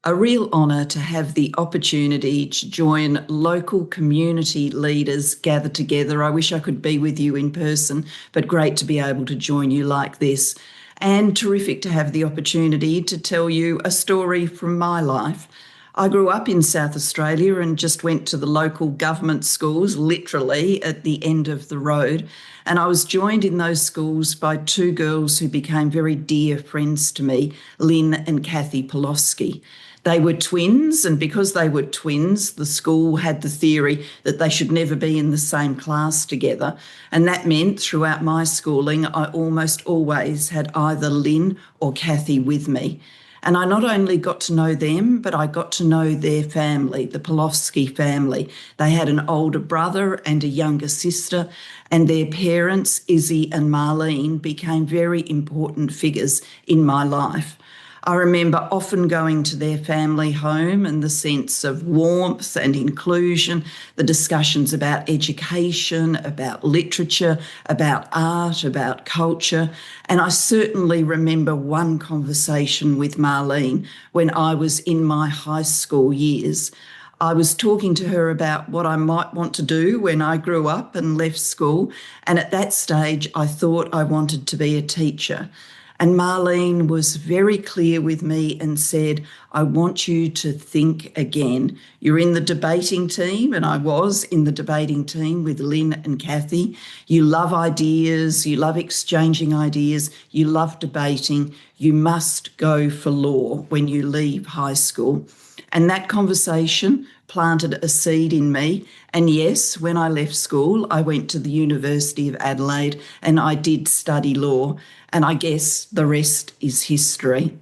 A real honour to have the opportunity to join local community leaders gathered together. I wish I could be with you in person, but great to be able to join you like this. And terrific to have the opportunity to tell you a story from my life. I grew up in South Australia and just went to the local government schools, literally at the end of the road. And I was joined in those schools by two girls who became very dear friends to me, Lynn and Kathy Pawlowski. They were twins, and because they were twins, the school had the theory that they should never be in the same class together. And that meant throughout my schooling, I almost always had either Lynn or Kathy with me. And I not only got to know them, but I got to know their family, the Pawlowski family. They had an older brother and a younger sister, and their parents, Izzy and Marlene, became very important figures in my life. I remember often going to their family home and the sense of warmth and inclusion, the discussions about education, about literature, about art, about culture. And I certainly remember one conversation with Marlene when I was in my high school years. I was talking to her about what I might want to do when I grew up and left school. And at that stage, I thought I wanted to be a teacher. And Marlene was very clear with me and said, I want you to think again. You're in the debating team, and I was in the debating team with Lynn and Kathy. You love ideas, you love exchanging ideas, you love debating. You must go for law when you leave high school. And that conversation planted a seed in me. And yes, when I left school, I went to the University of Adelaide and I did study law. And I guess the rest is history.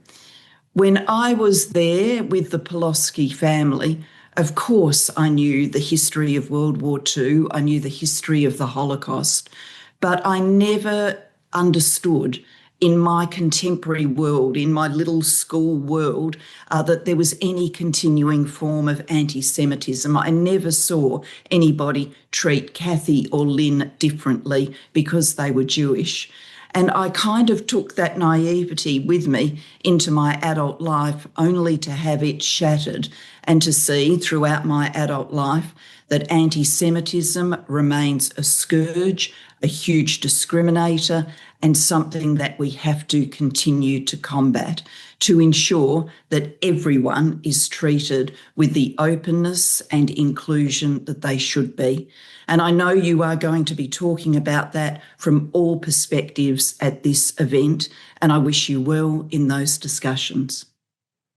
When I was there with the Pawlowski family, of course I knew the history of World War II, I knew the history of the Holocaust, but I never understood in my contemporary world, in my little school world, that there was any continuing form of anti-Semitism. I never saw anybody treat Kathy or Lynn differently because they were Jewish. And I kind of took that naivety with me into my adult life, only to have it shattered and to see throughout my adult life that anti-Semitism remains a scourge, a huge discriminator, and something that we have to continue to combat to ensure that everyone is treated with the openness and inclusion that they should be. And I know you are going to be talking about that from all perspectives at this event, and I wish you well in those discussions.